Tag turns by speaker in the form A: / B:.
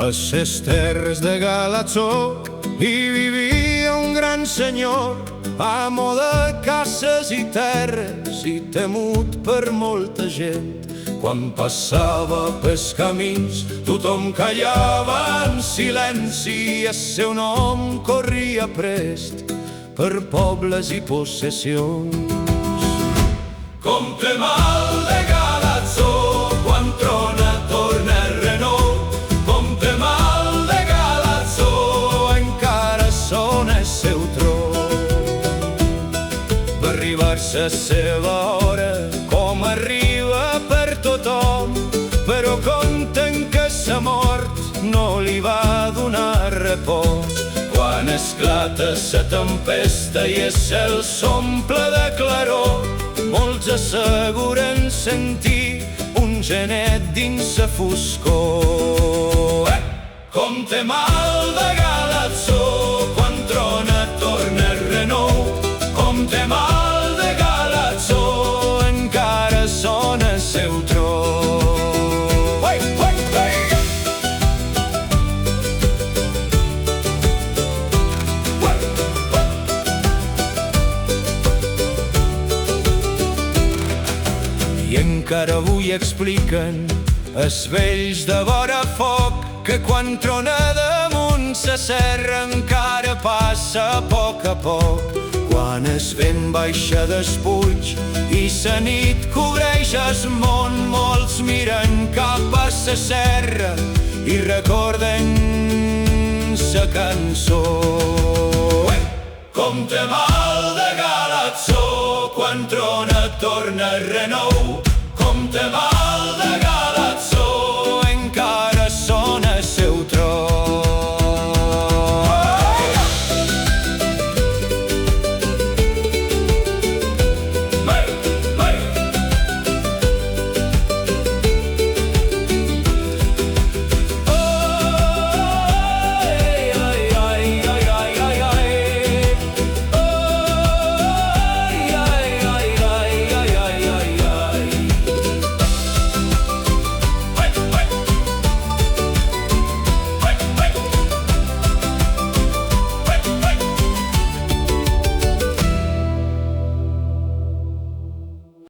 A: A ses terres de Galatzó hi vivia un gran senyor, amo de cases i terres i temut per molta gent. Quan passava pels camins tothom callava en silenci i el seu nom corria prest per pobles i possessions. Comte mal de Galatzó, quan trona torna el renou. Comte mal de Galatzó, encara sona el seu tro. Va arribar-se la seva hora, com arriba per tothom, però conten que sa mort no li va donar repòs. Quan esclata la tempesta i el cel s'omple de claror, molts asseguren sentir un genet dins la foscor. Comte mal de Galatzó, quan trona torna el renou. Comte mal de Galatzó, encara sona el seu tro. I encara avui expliquen els vells de vora foc que quan trona damunt sa serra encara passa a poc. Quan el vent baixa del Puig i sa nit cobreix el món, molts miren cap a sa serra i recorden sa cançó. Comte mal de Galatzó, quan trona torna el renou. Comte mal